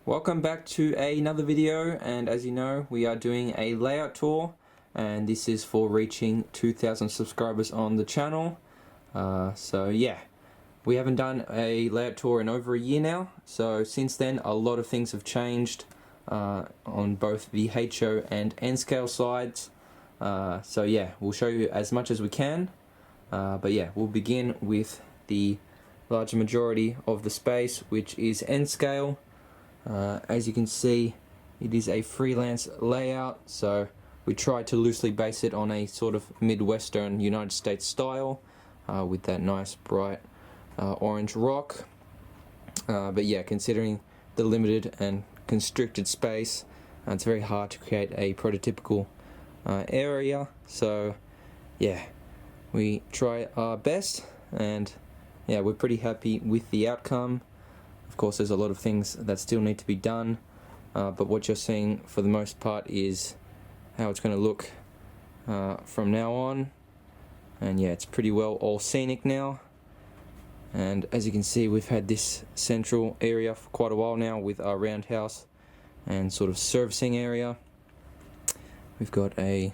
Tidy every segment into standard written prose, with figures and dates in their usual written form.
Welcome back to another video, and as you know, we are doing a layout tour, and this is for reaching 2,000 subscribers on the channel. So yeah, we haven't done a layout tour in over a year now, so since then a lot of things have changed on both the HO and N scale sides. So yeah, we'll show you as much as we can, but yeah, we'll begin with the larger majority of the space, which is N scale. As you can see, it is a freelance layout, so we tried to loosely base it on a sort of Midwestern United States style, with that nice bright orange rock. But yeah, considering the limited and constricted space, it's very hard to create a prototypical area. So yeah, we try our best, and yeah, we're pretty happy with the outcome. Of course, there's a lot of things that still need to be done, but what you're seeing for the most part is how it's going to look from now on. And yeah, it's pretty well all scenic now. And as you can see, we've had this central area for quite a while now with our roundhouse and sort of servicing area. We've got a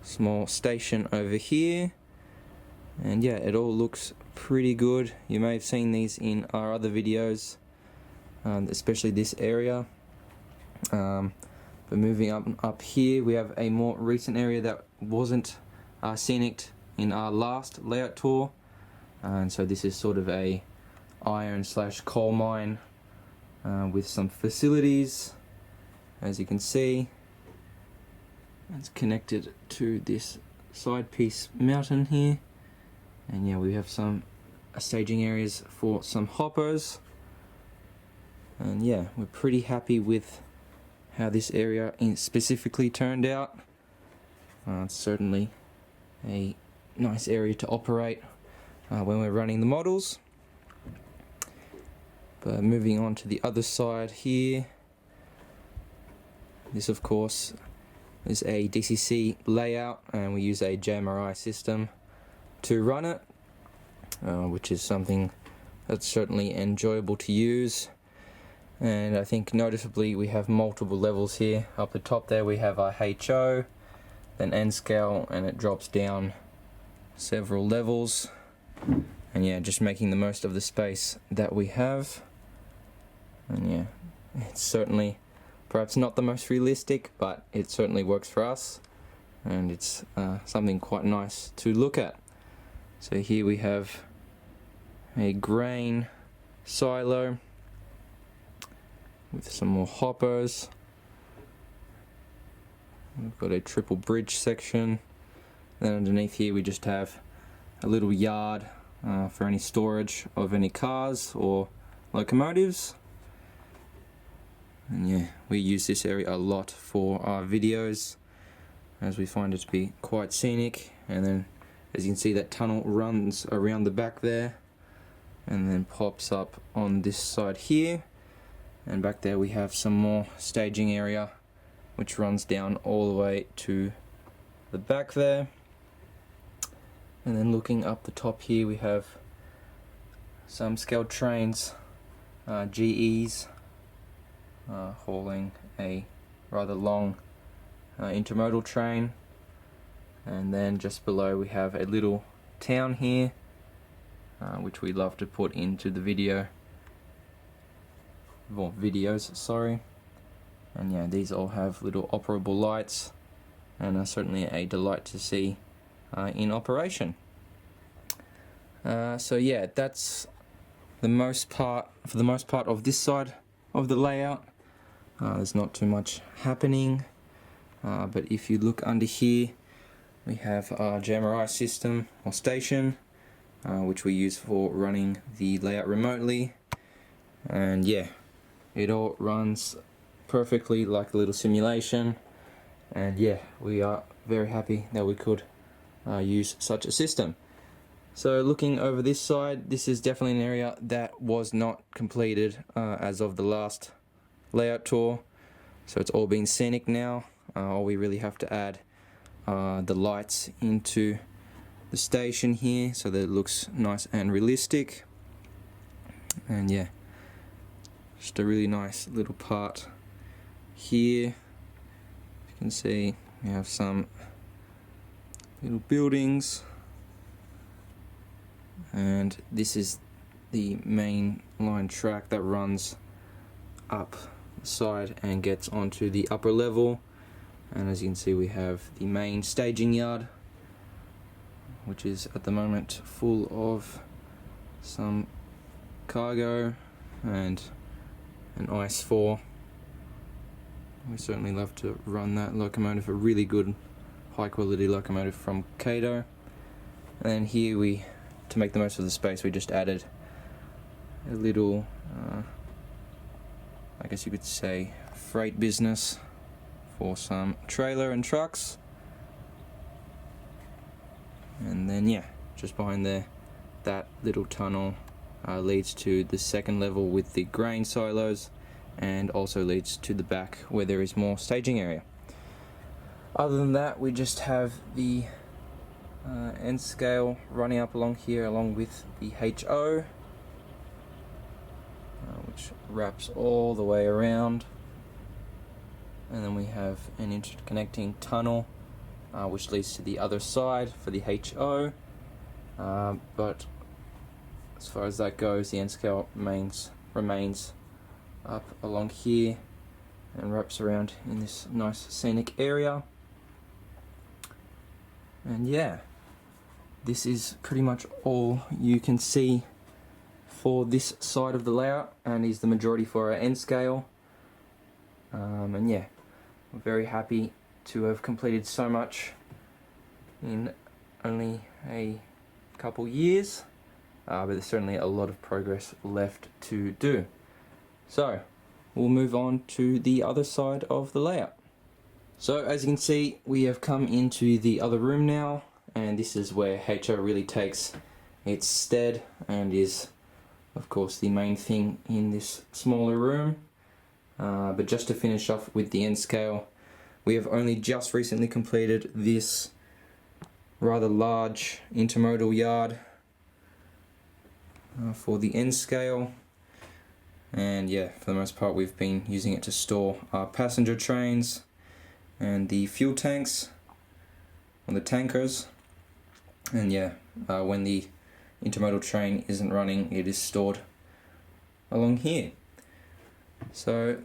small station over here, and yeah, it all looks pretty good. You may have seen these in our other videos, especially this area. But moving up here, we have a more recent area that wasn't scenic in our last layout tour, and so this is sort of a iron/coal mine with some facilities. As you can see, it's connected to this side piece mountain here. And yeah, we have some staging areas for some hoppers. And yeah, we're pretty happy with how this area specifically turned out. It's certainly a nice area to operate when we're running the models. But moving on to the other side here, this of course is a DCC layout, and we use a JMRI system to run it, which is something that's certainly enjoyable to use. And I think noticeably we have multiple levels here. Up the top there we have our HO, then N scale, and it drops down several levels. And yeah, just making the most of the space that we have. And yeah, it's certainly perhaps not the most realistic, but it certainly works for us, and it's something quite nice to look at. So here we have a grain silo with some more hoppers. We've got a triple bridge section. Then underneath here we just have a little yard for any storage of any cars or locomotives. And yeah, we use this area a lot for our videos, as we find it to be quite scenic. And then as you can see, that tunnel runs around the back there and then pops up on this side here. And back there we have some more staging area which runs down all the way to the back there. And then looking up the top here, we have some scaled trains, GEs, hauling a rather long intermodal train. And then just below we have a little town here, which we love to put into the videos, sorry. And yeah, these all have little operable lights, and are certainly a delight to see in operation. So yeah, that's for the most part of this side of the layout. There's not too much happening, but if you look under here, we have our JMRI system or station, which we use for running the layout remotely. And yeah, it all runs perfectly like a little simulation. And yeah, we are very happy that we could use such a system. So looking over this side, this is definitely an area that was not completed as of the last layout tour. So it's all been scenic now. All we really have to add the lights into the station here so that it looks nice and realistic. And yeah, Just a really nice little part here. You can see we have some little buildings, and this is the main line track that runs up the side and gets onto the upper level. And as you can see, we have the main staging yard, which is at the moment full of some cargo and an ICE-4. We certainly love to run that locomotive, a really good high quality locomotive from Cato. And then here to make the most of the space, we just added a little, I guess you could say, freight business for some trailer and trucks. And then yeah, just behind there, that little tunnel leads to the second level with the grain silos, and also leads to the back where there is more staging area. Other than that, we just have the end scale running up along here along with the HO, which wraps all the way around. And then we have an interconnecting tunnel which leads to the other side for the HO. But as far as that goes, the end scale remains up along here and wraps around in this nice scenic area. And yeah, this is pretty much all you can see for this side of the layout, and is the majority for our end scale. And yeah, we're very happy to have completed so much in only a couple years, but there's certainly a lot of progress left to do. So we'll move on to the other side of the layout. So as you can see, we have come into the other room now, and this is where HO really takes its stead and is of course the main thing in this smaller room. But just to finish off with the end scale, we have only just recently completed this rather large intermodal yard for the end scale. And yeah, for the most part we've been using it to store our passenger trains and the fuel tanks on the tankers. And yeah, when the intermodal train isn't running, it is stored along here. So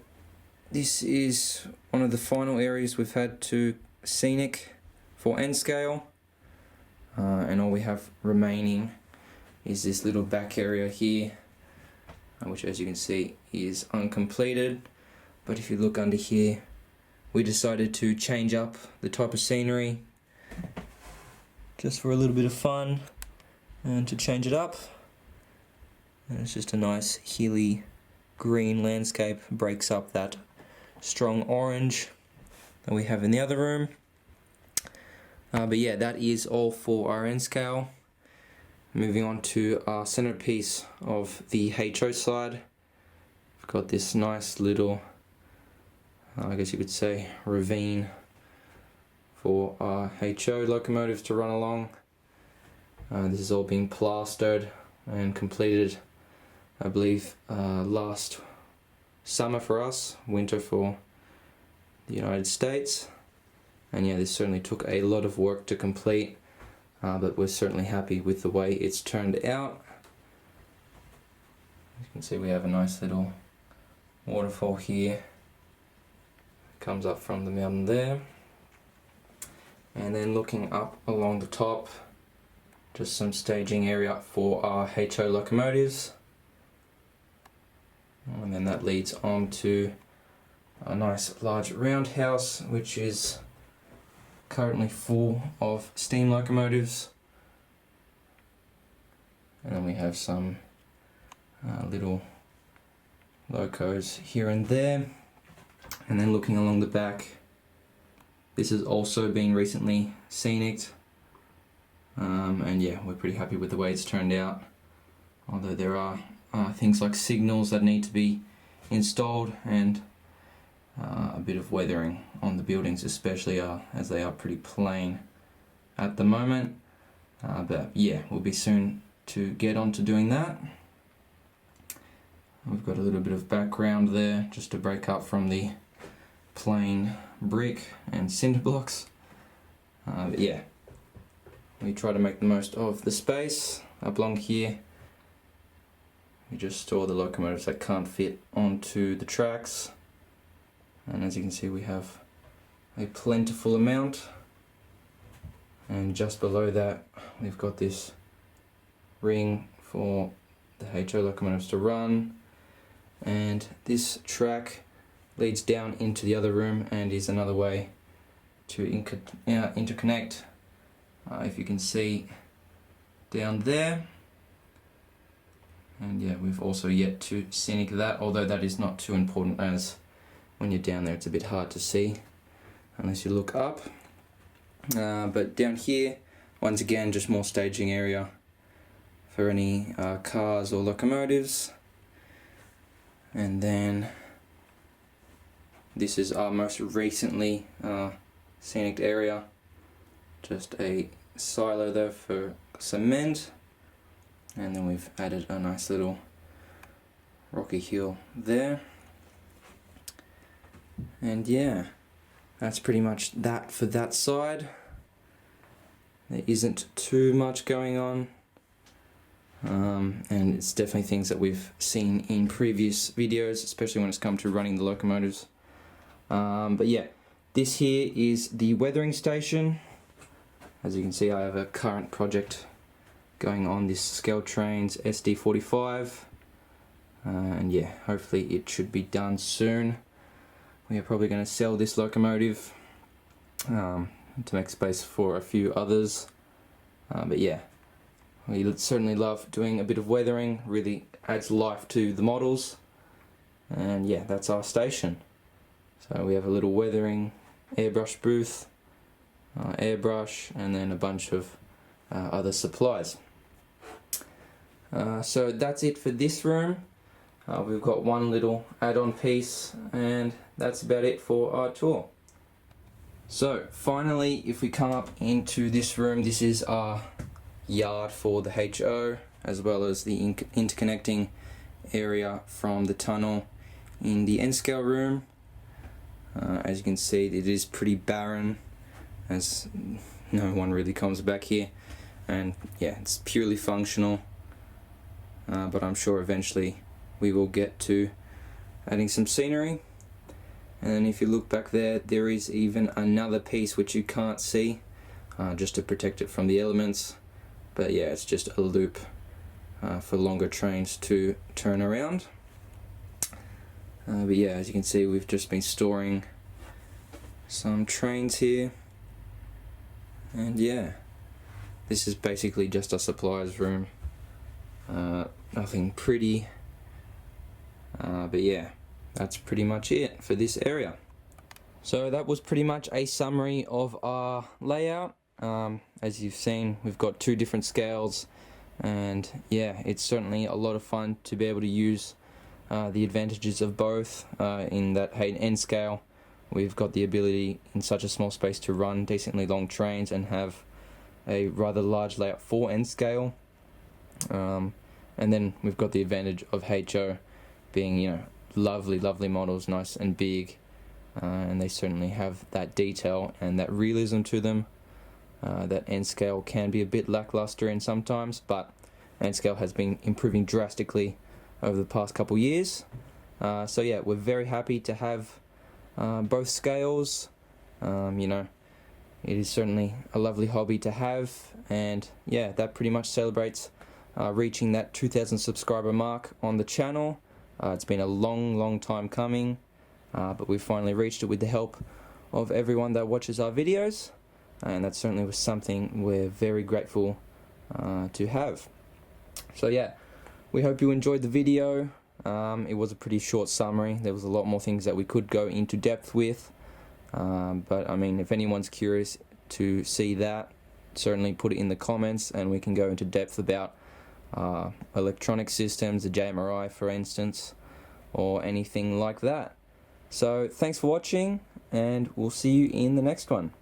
this is one of the final areas we've had to scenic for end scale, and all we have remaining is this little back area here, which as you can see is uncompleted. But if you look under here, we decided to change up the type of scenery just for a little bit of fun and to change it up. And it's just a nice hilly green landscape, breaks up that strong orange that we have in the other room. But yeah, that is all for our end scale. Moving on to our centerpiece of the HO side, we've got this nice little, I guess you could say, ravine for our HO locomotives to run along. This is all being plastered and completed, I believe, last summer for us, winter for the United States. And yeah, this certainly took a lot of work to complete, but we're certainly happy with the way it's turned out. You can see we have a nice little waterfall here. It comes up from the mountain there. And then looking up along the top, just some staging area for our HO locomotives. And then that leads on to a nice large roundhouse, which is currently full of steam locomotives. And then we have some little locos here and there. And then looking along the back, this has also been recently scenicked. And yeah, we're pretty happy with the way it's turned out, although there are things like signals that need to be installed, and a bit of weathering on the buildings, especially as they are pretty plain at the moment. But yeah, we'll be soon to get on to doing that. We've got a little bit of background there just to break up from the plain brick and cinder blocks. But yeah, we try to make the most of the space. Up along here, we just store the locomotives that can't fit onto the tracks. And as you can see, we have a plentiful amount. And just below that, we've got this ring for the HO locomotives to run. And this track leads down into the other room and is another way to interconnect. If you can see down there. And yeah, we've also yet to scenic that, although that is not too important, as when you're down there it's a bit hard to see unless you look up. But down here, once again, just more staging area for any cars or locomotives. And then this is our most recently scenic area, just a silo there for cement, and then we've added a nice little rocky hill there. And yeah, that's pretty much that for that side. There isn't too much going on, and it's definitely things that we've seen in previous videos, especially when it's come to running the locomotives. But yeah, this here is the weathering station. As you can see, I have a current project going on this Scale Trains SD45, and yeah, hopefully it should be done soon. We are probably going to sell this locomotive to make space for a few others, but yeah, we certainly love doing a bit of weathering. Really adds life to the models. And yeah, that's our station. So we have a little weathering airbrush booth, airbrush, and then a bunch of other supplies. So that's it for this room. We've got one little add-on piece, and that's about it for our tour. So finally, if we come up into this room, this is our yard for the HO, as well as the interconnecting area from the tunnel in the N scale room. As you can see, it is pretty barren, as no one really comes back here, and yeah, it's purely functional, but I'm sure eventually we will get to adding some scenery. And if you look back there, there is even another piece which you can't see, just to protect it from the elements. But yeah, it's just a loop for longer trains to turn around. But yeah, as you can see, we've just been storing some trains here. And yeah, this is basically just a supplies room. Nothing pretty. But yeah, that's pretty much it for this area. So that was pretty much a summary of our layout. As you've seen, we've got two different scales, and yeah, it's certainly a lot of fun to be able to use the advantages of both. In that N scale, we've got the ability in such a small space to run decently long trains and have a rather large layout for N scale. And then we've got the advantage of HO being, you know, lovely models, nice and big, and they certainly have that detail and that realism to them. That N scale can be a bit lackluster in sometimes, but N scale has been improving drastically over the past couple years. So yeah, we're very happy to have both scales. You know, it is certainly a lovely hobby to have, and yeah, that pretty much celebrates reaching that 2,000 subscriber mark on the channel. It's been a long time coming, but we finally reached it with the help of everyone that watches our videos, and that certainly was something we're very grateful to have. So yeah, we hope you enjoyed the video. It was a pretty short summary. There was a lot more things that we could go into depth with, but I mean, if anyone's curious to see that, certainly put it in the comments and we can go into depth about electronic systems, the JMRI for instance, or anything like that. So thanks for watching, and we'll see you in the next one.